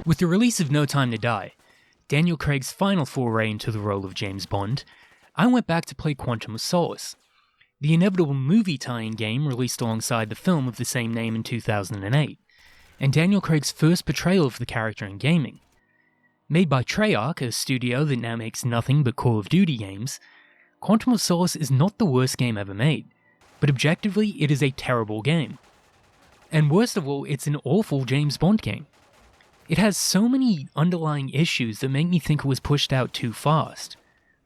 With the release of No Time to Die, Daniel Craig's final foray into the role of James Bond, I went back to play Quantum of Solace, the inevitable movie tie-in game released alongside the film of the same name in 2008, and Daniel Craig's first portrayal of the character in gaming. Made by Treyarch, a studio that now makes nothing but Call of Duty games, Quantum of Solace is not the worst game ever made, but objectively it is a terrible game. And worst of all, it's an awful James Bond game. It has so many underlying issues that make me think it was pushed out too fast.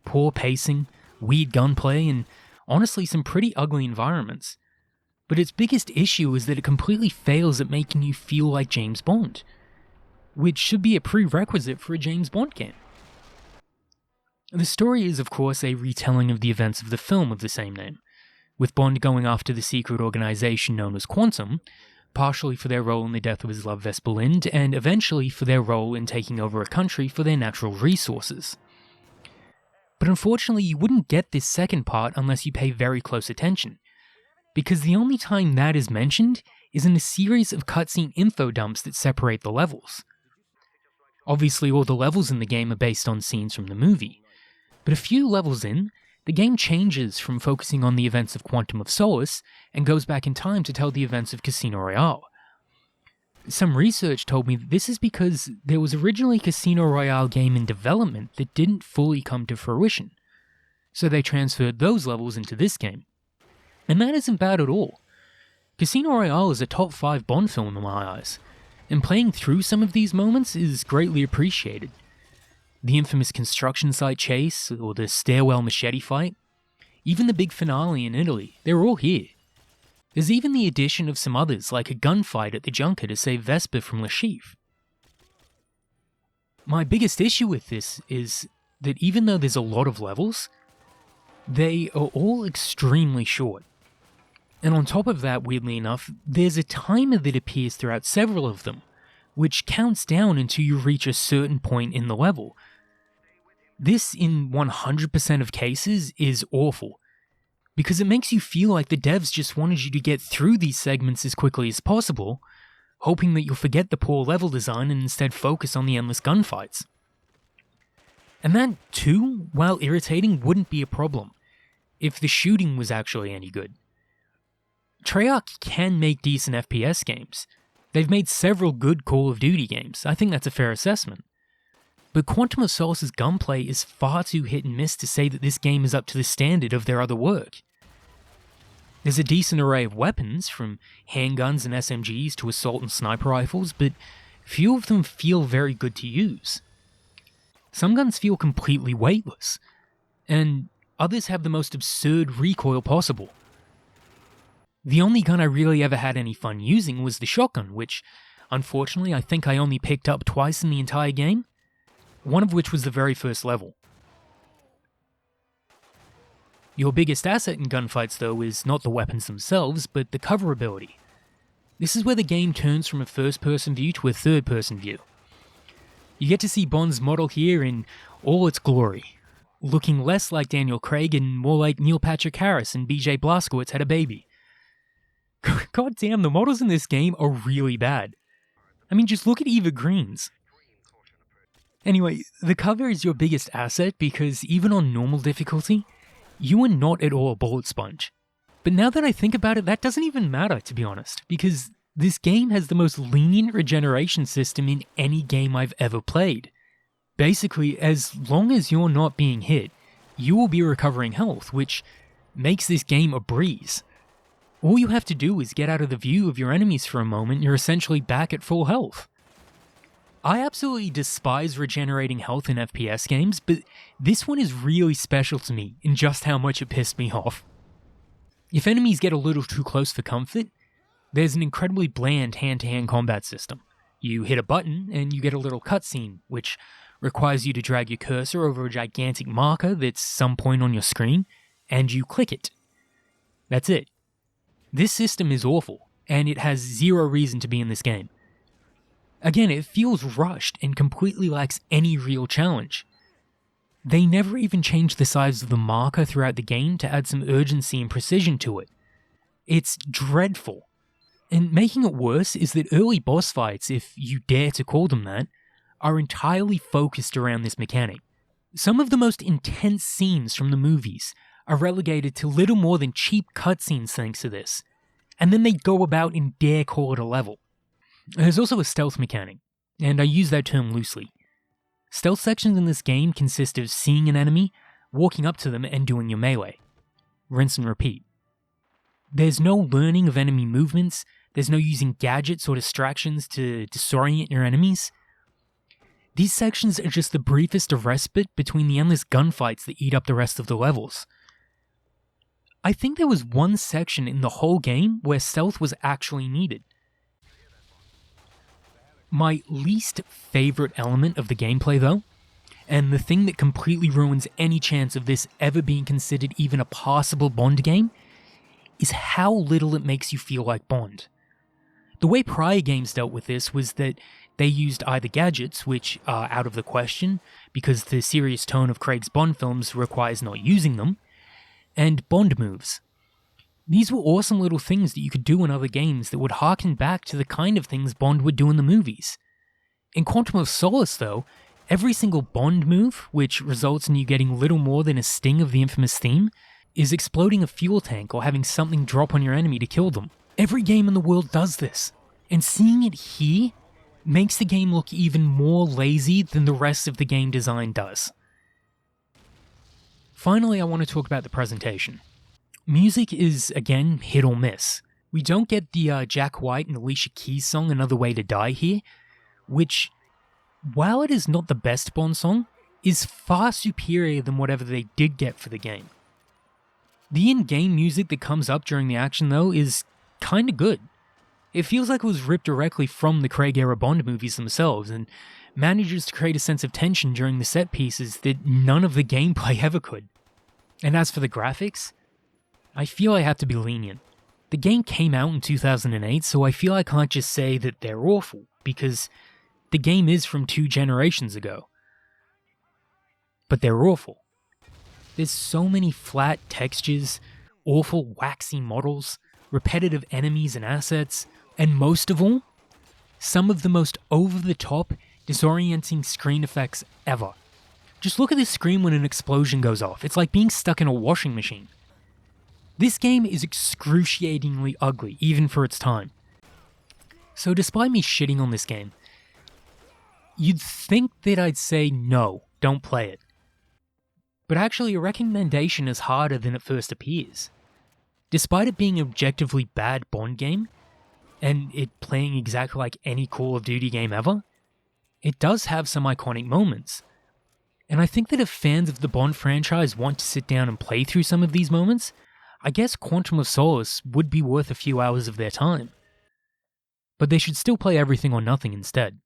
Poor pacing, weird gunplay, and honestly some pretty ugly environments. But its biggest issue is that it completely fails at making you feel like James Bond, which should be a prerequisite for a James Bond game. The story is, of course, a retelling of the events of the film of the same name, with Bond going after the secret organization known as Quantum, partially for their role in the death of his love Vesper Lynd, and eventually for their role in taking over a country for their natural resources. But unfortunately, you wouldn't get this second part unless you pay very close attention, because the only time that is mentioned is in a series of cutscene info dumps that separate the levels. Obviously, all the levels in the game are based on scenes from the movie, but a few levels in, the game changes from focusing on the events of Quantum of Solace and goes back in time to tell the events of Casino Royale. Some research told me that this is because there was originally a Casino Royale game in development that didn't fully come to fruition, so they transferred those levels into this game. And that isn't bad at all. Casino Royale is a top 5 Bond film in my eyes, and playing through some of these moments is greatly appreciated. The infamous construction site chase, or the stairwell machete fight, even the big finale in Italy, they're all here. There's even the addition of some others, like a gunfight at the Junker to save Vesper from Le Chiffre. My biggest issue with this is that even though there's a lot of levels, they are all extremely short. And on top of that, weirdly enough, there's a timer that appears throughout several of them, which counts down until you reach a certain point in the level. This, in 100% of cases, is awful, because it makes you feel like the devs just wanted you to get through these segments as quickly as possible, hoping that you'll forget the poor level design and instead focus on the endless gunfights. And that, too, while irritating, wouldn't be a problem, if the shooting was actually any good. Treyarch can make decent FPS games. They've made several good Call of Duty games, I think that's a fair assessment. But Quantum of Solace's gunplay is far too hit and miss to say that this game is up to the standard of their other work. There's a decent array of weapons, from handguns and SMGs to assault and sniper rifles, but few of them feel very good to use. Some guns feel completely weightless, and others have the most absurd recoil possible. The only gun I really ever had any fun using was the shotgun, which, unfortunately, I think I only picked up twice in the entire game, one of which was the very first level. Your biggest asset in gunfights, though, is not the weapons themselves, but the cover ability. This is where the game turns from a first-person view to a third-person view. You get to see Bond's model here in all its glory, looking less like Daniel Craig and more like Neil Patrick Harris and BJ Blazkowicz had a baby. God damn, the models in this game are really bad. I mean, just look at Eva Green's. Anyway, the cover is your biggest asset because even on normal difficulty, you are not at all a bullet sponge. But now that I think about it, that doesn't even matter, to be honest, because this game has the most lenient regeneration system in any game I've ever played. Basically, as long as you're not being hit, you will be recovering health, which makes this game a breeze. All you have to do is get out of the view of your enemies for a moment and you're essentially back at full health. I absolutely despise regenerating health in FPS games, but this one is really special to me in just how much it pissed me off. If enemies get a little too close for comfort, there's an incredibly bland hand-to-hand combat system. You hit a button and you get a little cutscene, which requires you to drag your cursor over a gigantic marker that's some point on your screen, and you click it. That's it. This system is awful, and it has zero reason to be in this game. Again, it feels rushed and completely lacks any real challenge. They never even change the size of the marker throughout the game to add some urgency and precision to it. It's dreadful. And making it worse is that early boss fights, if you dare to call them that, are entirely focused around this mechanic. Some of the most intense scenes from the movies are relegated to little more than cheap cutscenes thanks to this, and then they go about and dare call it a level. There's also a stealth mechanic, and I use that term loosely. Stealth sections in this game consist of seeing an enemy, walking up to them and doing your melee. Rinse and repeat. There's no learning of enemy movements, there's no using gadgets or distractions to disorient your enemies. These sections are just the briefest of respite between the endless gunfights that eat up the rest of the levels. I think there was one section in the whole game where stealth was actually needed. My least favorite element of the gameplay though, and the thing that completely ruins any chance of this ever being considered even a passable Bond game, is how little it makes you feel like Bond. The way prior games dealt with this was that they used either gadgets, which are out of the question because the serious tone of Craig's Bond films requires not using them, and Bond moves. These were awesome little things that you could do in other games that would harken back to the kind of things Bond would do in the movies. In Quantum of Solace though, every single Bond move, which results in you getting little more than a sting of the infamous theme, is exploding a fuel tank or having something drop on your enemy to kill them. Every game in the world does this, and seeing it here makes the game look even more lazy than the rest of the game design does. Finally, I want to talk about the presentation. Music is, again, hit or miss. We don't get the Jack White and Alicia Keys song Another Way to Die here, which, while it is not the best Bond song, is far superior than whatever they did get for the game. The in-game music that comes up during the action though is kinda good. It feels like it was ripped directly from the Craig-era Bond movies themselves, and manages to create a sense of tension during the set pieces that none of the gameplay ever could. And as for the graphics, I feel I have to be lenient. The game came out in 2008, so I feel I can't just say that they're awful, because the game is from 2 generations ago. But they're awful. There's so many flat textures, awful waxy models, repetitive enemies and assets, and most of all, some of the most over-the-top, disorienting screen effects ever. Just look at this screen when an explosion goes off. It's like being stuck in a washing machine. This game is excruciatingly ugly, even for its time. So despite me shitting on this game, you'd think that I'd say no, don't play it. But actually a recommendation is harder than it first appears. Despite it being an objectively bad Bond game, and it playing exactly like any Call of Duty game ever, it does have some iconic moments. And I think that if fans of the Bond franchise want to sit down and play through some of these moments, I guess Quantum of Solace would be worth a few hours of their time. But they should still play Everything or Nothing instead.